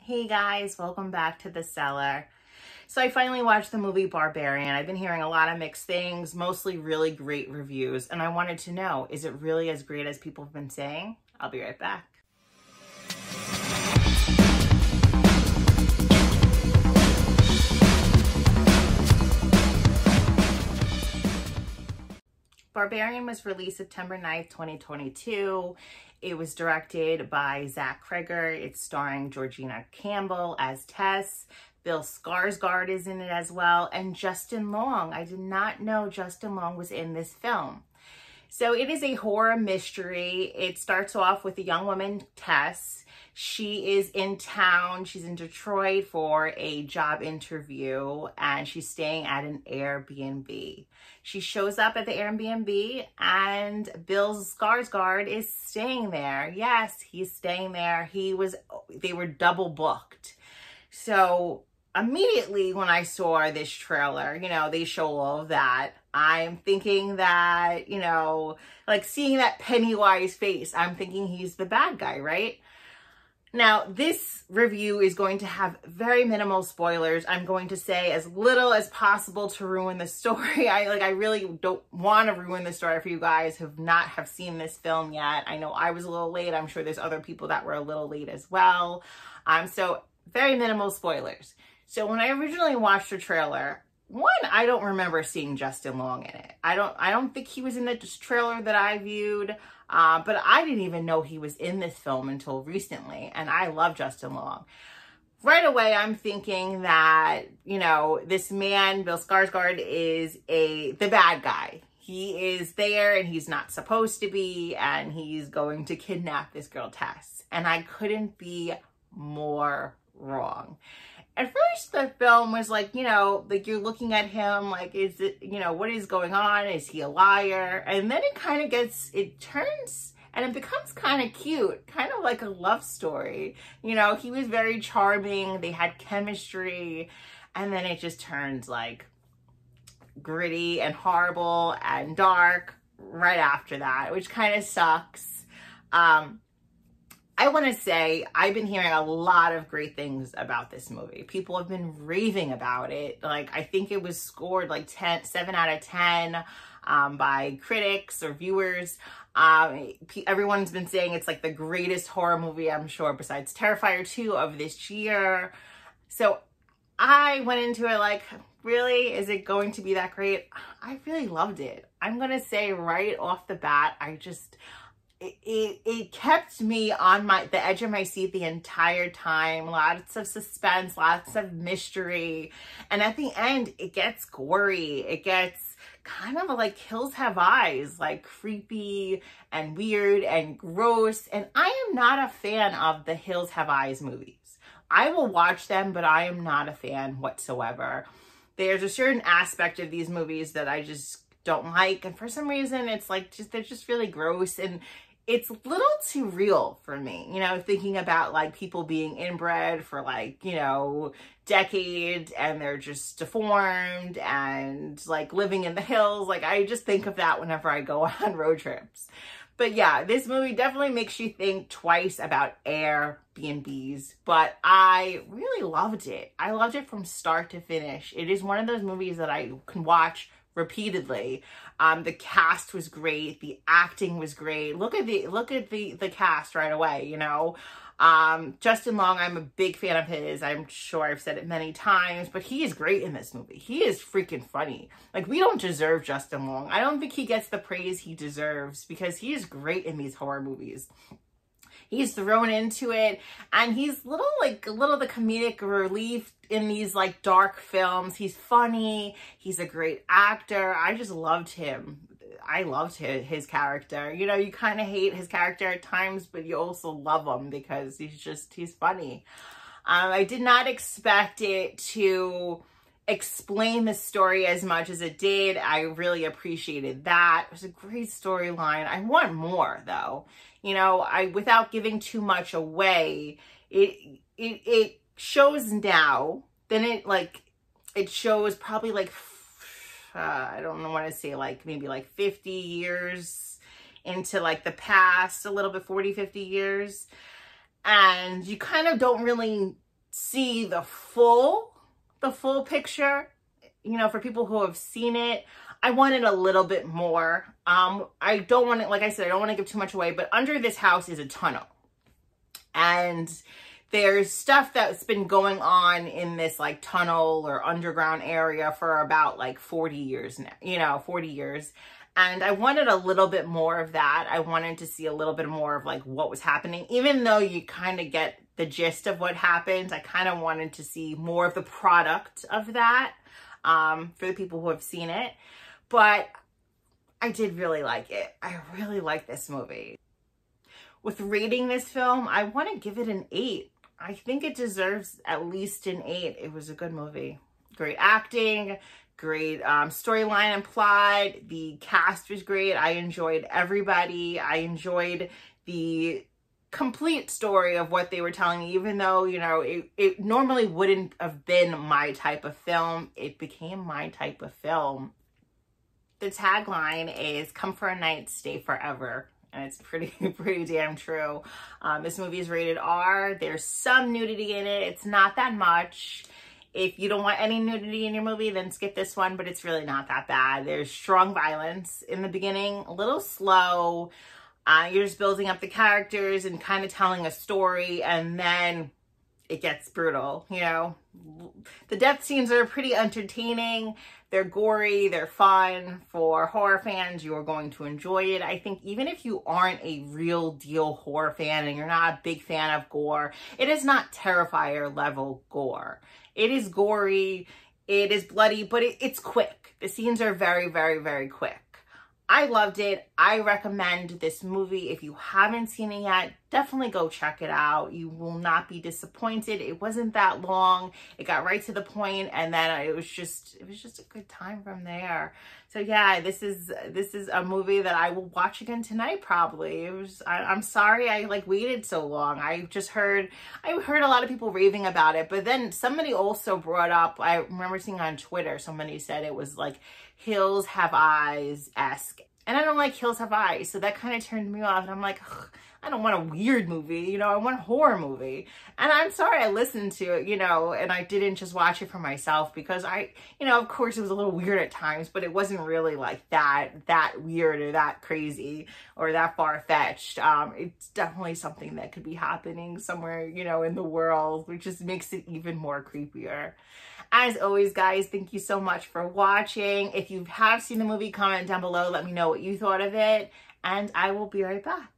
Hey guys, welcome back to the Cellar. So I finally watched the movie Barbarian. I've been hearing a lot of mixed things, mostly really great reviews, and I wanted to know, is it really as great as people have been saying? I'll be right back. Barbarian was released September 9th, 2022. It was directed by Zach Kreger. It's starring Georgina Campbell as Tess. Bill Skarsgård is in it as well. And Justin Long. I did not know Justin Long was in this film. So it is a horror mystery. It starts off with a young woman, Tess. She is in town. She's in Detroit for a job interview and she's staying at an Airbnb. She shows up at the Airbnb and Bill Skarsgård is staying there. Yes, he's staying there. They were double booked. So immediately when I saw this trailer, they show all of that. I'm thinking that, like seeing that Pennywise face, I'm thinking he's the bad guy, right? Now, this review is going to have very minimal spoilers. I'm going to say as little as possible to ruin the story. I really don't want to ruin the story for you guys who have seen this film yet. I know I was a little late. I'm sure there's other people that were a little late as well. So very minimal spoilers. So when I originally watched the trailer, one, I don't remember seeing Justin Long in it. I don't think he was in the trailer that I viewed. But I didn't even know he was in this film until recently, and I love Justin Long. Right away, I'm thinking that, this man, Bill Skarsgård, is the bad guy. He is there, and he's not supposed to be, and he's going to kidnap this girl, Tess. And I couldn't be more wrong. At first, the film was like, you're looking at him, like, is it, what is going on? Is he a liar? And then it turns and it becomes kind of cute, kind of like a love story. He was very charming. They had chemistry. And then it just turns like gritty and horrible and dark right after that, which kind of sucks. I want to say I've been hearing a lot of great things about this movie. People have been raving about it. Like, I think it was scored like 7 out of 10 by critics or viewers. Everyone's been saying it's like the greatest horror movie, I'm sure, besides Terrifier 2 of this year. So I went into it like, really? Is it going to be that great? I really loved it. I'm going to say right off the bat, it kept me on the edge of my seat the entire time. Lots of suspense, lots of mystery. And at the end, it gets gory. It gets kind of like Hills Have Eyes, like creepy and weird and gross. And I am not a fan of the Hills Have Eyes movies. I will watch them, but I am not a fan whatsoever. There's a certain aspect of these movies that I just don't like. And for some reason, it's like, they're just really gross. And it's a little too real for me, thinking about like people being inbred for like, decades and they're just deformed and like living in the hills. Like, I just think of that whenever I go on road trips. But yeah, this movie definitely makes you think twice about Airbnbs, but I really loved it. I loved it from start to finish. It is one of those movies that I can watch repeatedly. The cast was great. The acting was great. Look at the cast right away, Justin Long, I'm a big fan of his. I'm sure I've said it many times, but he is great in this movie. He is freaking funny. Like, we don't deserve Justin Long. I don't think he gets the praise he deserves because he is great in these horror movies. He's thrown into it and he's little the comedic relief in these like dark films. He's funny. He's a great actor. I just loved him. I loved his character. You kind of hate his character at times, but you also love him because he's funny. I did not expect it to explain the story as much as it did. I really appreciated that. It was a great storyline. I want more though. Without giving too much away, it shows now, then it shows probably like, I don't know what to say, like maybe like 50 years into like the past, a little bit 40, 50 years. And you kind of don't really see the full picture, you know, for people who have seen it. I wanted a little bit more. I don't want to, like I said, I don't want to give too much away, but under this house is a tunnel. And there's stuff that's been going on in this like tunnel or underground area for about like 40 years now, you know, 40 years. And I wanted a little bit more of that. I wanted to see a little bit more of like what was happening, even though you kind of get the gist of what happened. I kind of wanted to see more of the product of that for the people who have seen it. But I did really like it. I really like this movie. With rating this film, I want to give it an 8. I think it deserves at least an 8. It was a good movie. Great acting, great storyline and plot. The cast was great. I enjoyed everybody. I enjoyed the complete story of what they were telling me, even though, you know, it normally wouldn't have been my type of film. It became my type of film. The tagline is "Come for a night, stay forever." And it's pretty damn true. This movie is rated R. There's some nudity in it. It's not that much. If you don't want any nudity in your movie, then skip this one, but it's really not that bad. There's strong violence in the beginning, a little slow. You're just building up the characters and kind of telling a story, and then it gets brutal, you know. The death scenes are pretty entertaining. They're gory, they're fun. For horror fans, you are going to enjoy it. I think even if you aren't a real deal horror fan and you're not a big fan of gore, it is not Terrifier level gore. It is gory, it is bloody, but it's quick. The scenes are very, very, very quick. I loved it. I recommend this movie. If you haven't seen it yet, definitely go check it out. You will not be disappointed. It wasn't that long. It got right to the point, and then it was just a good time from there. So yeah, this is a movie that I will watch again tonight probably. I'm sorry I like waited so long. I heard a lot of people raving about it, but then somebody also brought up, I remember seeing on Twitter, somebody said it was like Hills Have Eyes-esque. And I don't like Hills Have Eyes, so that kind of turned me off. And I'm like, I don't want a weird movie, you know, I want a horror movie. And I'm sorry I listened to it, you know, and I didn't just watch it for myself because you know, of course it was a little weird at times, but it wasn't really like that weird or that crazy or that far-fetched. It's definitely something that could be happening somewhere, you know, in the world, which just makes it even more creepier. As always, guys, thank you so much for watching. If you have seen the movie, comment down below. Let me know what you thought of it, and I will be right back.